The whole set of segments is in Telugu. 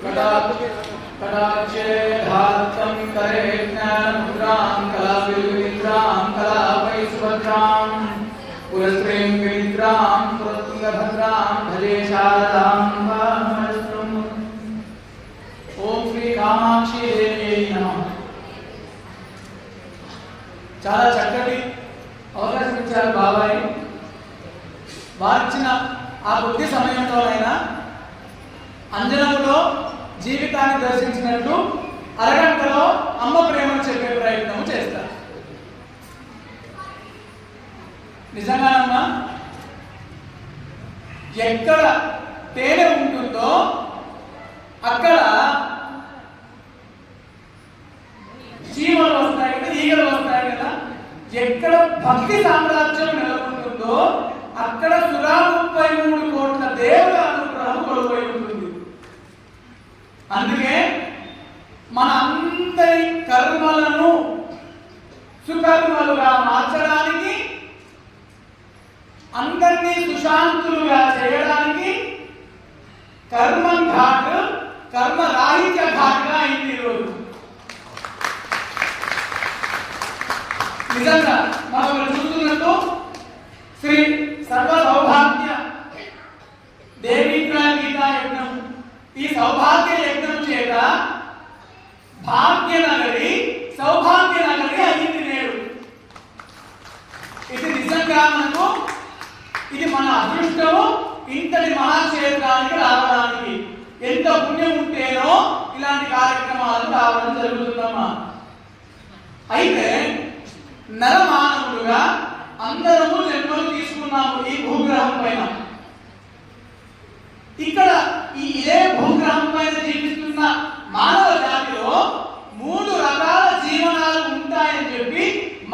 कटाक्षे धात्तं करेज्ञान मुद्रां कलाविन्द्रां कलापै सुभद्रां पुरस्त्रीं विनिद्रां पुरतुङ्गभद्रां भजे शारदां वामनस्त्रम्। ओम श्री कामाक्षी देवी नमः। చాలా చక్కటి అవకాశం ఇచ్చారు బాబాయ్. వారిచ్చిన ఆ కొద్ది సమయంలోనైనా అంజనములో జీవితాన్ని దర్శించినట్టు అరగంటలో అమ్మ ప్రేమను చెప్పే ప్రయత్నం చేస్తారు. నిజంగానమ్మా, ఎక్కడ తేనె ఉంటుందో అక్కడ చీమలు వస్తాయి కదా, ఈగలు వస్తాయి కదా. ఎక్కడ భక్తి సామ్రాజ్యం నెలకొంటుందో అక్కడ 133 కోట్ల దేవుల అనుగ్రహం కొలువై ఉంటుంది. అందుకే మన అందరి కర్మలను సుకర్మలుగా మార్చడానికి, అందరినీ సుశాంతులుగా చేయడానికి కర్మం ఘాట్ కర్మరాహిత్య ఘాట్గా అయింది ఈరోజు. నిజంగా మనం చూస్తున్నట్టు శ్రీ సర్వ సౌభాగ్య దేవీగ్రహ గీతా యజ్ఞం, ఈ సౌభాగ్య యజ్ఞం చేత భాగ్యనగరి సౌభాగ్యనగరి అయింది నేడు. ఇది నిజంగా మనకు ఇది మన అదృష్టము. ఇంతటి మహాక్షేత్రానికి రావడానికి ఎంత పుణ్యం ఉంటేనో ఇలాంటి కార్యక్రమాలకు రావడం జరుగుతుందమ్మా. అయితే నరమానవులుగా అందరము జన్మలు తీసుకున్నాము ఈ భూగ్రహం పైన. ఇక్కడ ఇదే భూగ్రహం పైన జీవిస్తున్న మానవ జాతిలో 3 రకాల జీవనాలు ఉంటాయని చెప్పి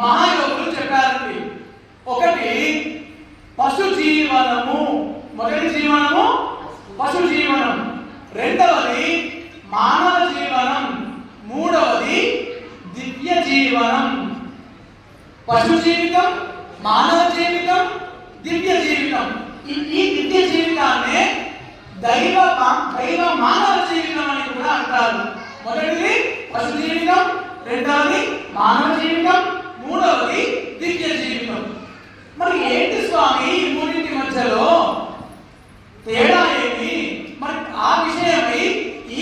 మహాయోగులు చెప్పారండి. ఒకటి పశు జీవనము, మొదటి జీవనము పశు జీవనం, రెండవది మానవ జీవనం, మూడవది దివ్య జీవనం. పశు జీవితం, మానవ జీవితం, దివ్య జీవితం. ఈ దివ్య జీవితాన్ని దైవ మానవ జీవితం అని కూడా అంటారు. మొదటిది పశు జీవితం, రెండవది మానవ జీవితం, మూడవది దివ్య జీవితం. మరి ఏంటి స్వామి ఈ మూడింటి మధ్యలో తేడా ఏమి? మరి ఆ విషయమై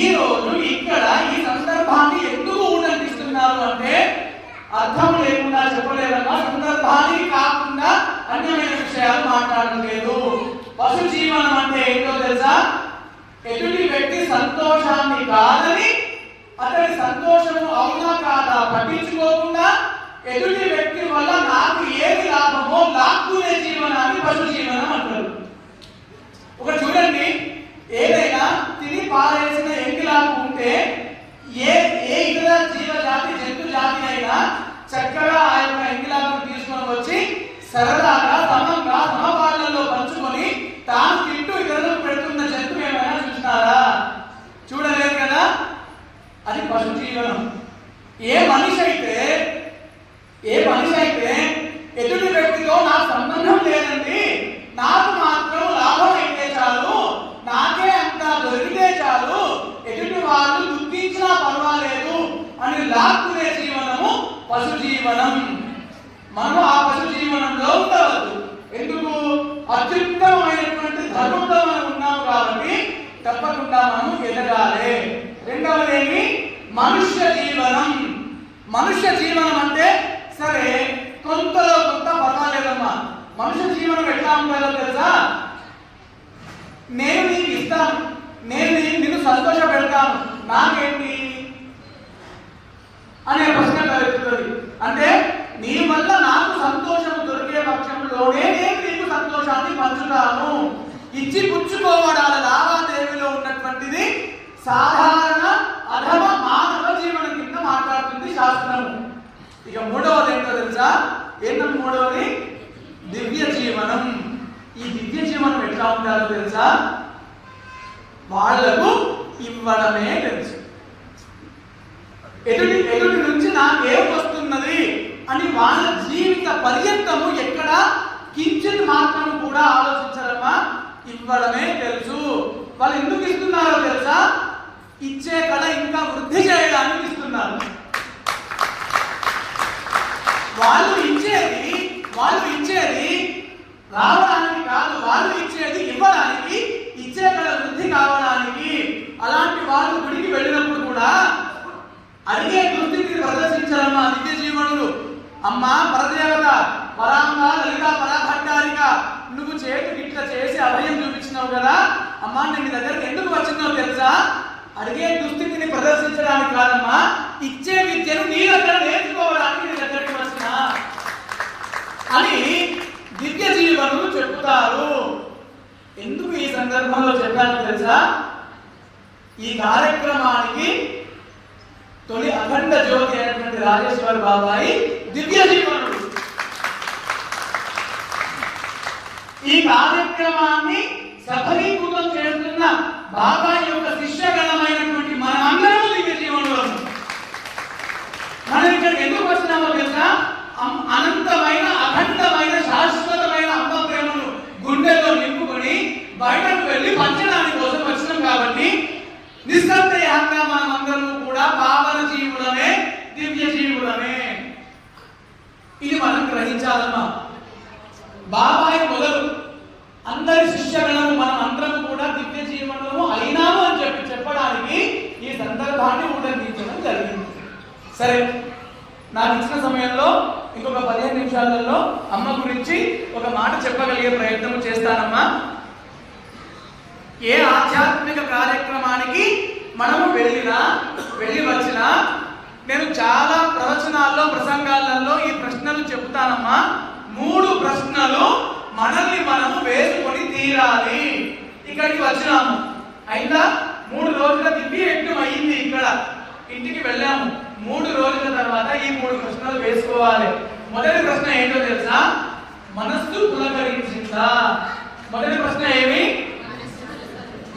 ఈ రోజు ఇక్కడ ఈ సందర్భాన్ని ఎందుకు ఊటంకిస్తున్నారు అంటే అర్థం లేకుండా చెప్పలేదమ్మా. సందర్భానికి కాకుండా అన్యమైన విషయాలు మాట్లాడడం లేదు. పశు జీవనం అంటే ఏంటో తెలుసా? ఎదుటి వ్యక్తి సంతోషాన్ని కాదని, అతని సంతోషము అవునా కాదా పట్టించుకోకుండా ఎదుటి వ్యక్తి వల్ల నాకు ఏది లాభమో లాక్కునే జీవనాన్ని పశు జీవనం అంటారు. ఒక చూడండి, ఏదైనా తిని పారేసిన ఎంగిలాకు ఉంటే ఏ ఇతర జీవజాతి జంతు జాతి అయినా చక్కగా ఆ యొక్క ఎంగిలాకును తీసుకొని వచ్చి సరదాగా సమంగా సమపాలనలో పంచుకొని తాను తింటూ ఇతరులకు పెడుతున్న జంతువు ఏమైనా చూస్తారా? చూడలేదు కదా. అది పశు జీవనం. ఏ మనిషి అయితే ఎదుటి వ్యక్తితో నాకు సంబంధం లేదండి, నాకు మాత్రం లాభం అయితే చాలు, నాకే అంతా దొరికితే చాలు, ఎదుటి వాళ్ళు దుఃఖించినా పర్వాలేదు అని లాక్కునే జీవనము పశు జీవనం. మనం ఆ పశు జీవనంలో ఉండవద్దు. ఎందుకు? అత్యుత్తమైనటువంటి ధర్మంతో మనం ఉన్నాము కాబట్టి తప్పకుండా మనం ఎదగాలి. రెండవదేమి? మనుష్య జీవనం. మనుష్య జీవనం అంటే సరే కొంతలో కొంత పర్వాలేదమ్మా. మనుష్య జీవనం ఎట్లా ఉంటుందో తెలుసా? నేను నీకు ఇస్తాను, నేను నిన్ను సంతోష పెడతాను, నాకేంటి అనే ప్రశ్న కలుగుతుంది. అంటే నీ వల్ల నాకు సంతోషం దొరికే పక్షంలోనే నేను నీకు సంతోషాన్ని పంచుతాను. ఇచ్చి పుచ్చుకోవడాల లావాదేవీలో ఉన్నటువంటిది సాధారణ అధమ మానవ జీవనం కింద మాట్లాడుతుంది శాస్త్రము. ఇక మూడవది ఏంటో తెలుసా? ఏంటంటే మూడవది దివ్య జీవనం. ఈ దివ్య జీవనం ఎట్లా ఉండాలో తెలుసా? వాళ్లకు ఇవ్వడమే తెలుసు. ఎదుటి నుంచి నాకేం వస్తున్నది అని వాళ్ళ జీవిత పర్యంతము ఎక్కడ కించిత్ మాత్రం కూడా ఆలోచించడమా, ఇవ్వడమే తెలుసు. వాళ్ళు ఎందుకు ఇస్తున్నారో తెలుసా? ఇచ్చే కళ ఇంకా వృద్ధి చేయడానికి ఇస్తున్నారు. వాళ్ళు ఇచ్చేది రావడానికి కాదు, వాళ్ళు ఇచ్చేది ఇవ్వడానికి, ఇచ్చే కళ వృద్ధి కావడానికి. అలాంటి వాళ్ళు గుడికి వెళ్ళినప్పుడు కూడా అడిగే దుస్థితిని ప్రదర్శించాలమ్మా నిత్య జీవనులు. అమ్మా పరదేవత, పరాంబ, లలిత, పరాభట్టారిక, నువ్వు చేతి ఇట్లా చేసి అభయం చూపించినావు కదా అమ్మా, నేను నీ దగ్గరికి ఎందుకు వచ్చినావు తెలుసా? అడిగే దుస్థితిని ప్రదర్శించడానికి కాదమ్మా, ఇచ్చే విద్యను నీ దగ్గర నేర్చుకోవడానికి నీ దగ్గరికి వచ్చినా అని దివ్య జీవనులు చెబుతారు. ఎందుకు ఈ సందర్భంలో చెప్పాను తెలుసా? ఈ కార్యక్రమానికి తొలి అఖండ జ్యోతి అయినటువంటి రాజేశ్వర బాబాయి దివ్య జీవనుడు. ఈ కార్యక్రమాన్ని సఫలీకృతం చేస్తున్న బాబాయి యొక్క శిష్యగణమైనటువంటి మనమందరము దివ్య జీవనులు. మనం ఇక్కడ ఎందుకు వచ్చినామో తెలుసా? అనంతమైన, అఖండమైన, శాశ్వతమైన అమ్మ ప్రేమను గుండెల్లో నింపుకొని బయటకు వెళ్ళి పంచడానికి కోసం వచ్చినాం. కాబట్టి నిస్సందేహంగా మనమందరము కూడా పావన జీవులమే, దివ్య జీవులమే. ఇది మనం గ్రహించాలమ్మా. బాబాయి మొదలు అందరి శిష్యగణము మనం అందరం కూడా దివ్య జీవనము అయినాము అని చెప్పడానికి ఈ సందర్భాన్ని ఉల్లంఘించడం జరిగింది. సరే, నాకు ఇచ్చిన సమయంలో ఇంకొక 15 నిమిషాలలో అమ్మ గురించి ఒక మాట చెప్పగలిగే ప్రయత్నం చేస్తానమ్మా. ఏ ఆధ్యాత్మిక కార్యక్రమానికి మనము వెళ్ళి వచ్చినా నేను చాలా ప్రవచనాల్లో, ప్రసంగాలలో ఈ ప్రశ్నలు చెబుతానమ్మా. 3 ప్రశ్నలు మనల్ని మనము వేసుకొని తీరాలి. ఇక్కడికి వచ్చినాము, అయినా 3 రోజుల దివ్య యజ్ఞం అయింది. ఇక్కడ ఇంటికి వెళ్ళాము. 3 రోజుల తర్వాత ఈ 3 ప్రశ్నలు వేసుకోవాలి. మొదటి ప్రశ్న ఏంటో తెలుసా? మనస్సు పులకరించిందా? మొదటి ప్రశ్న ఏమి?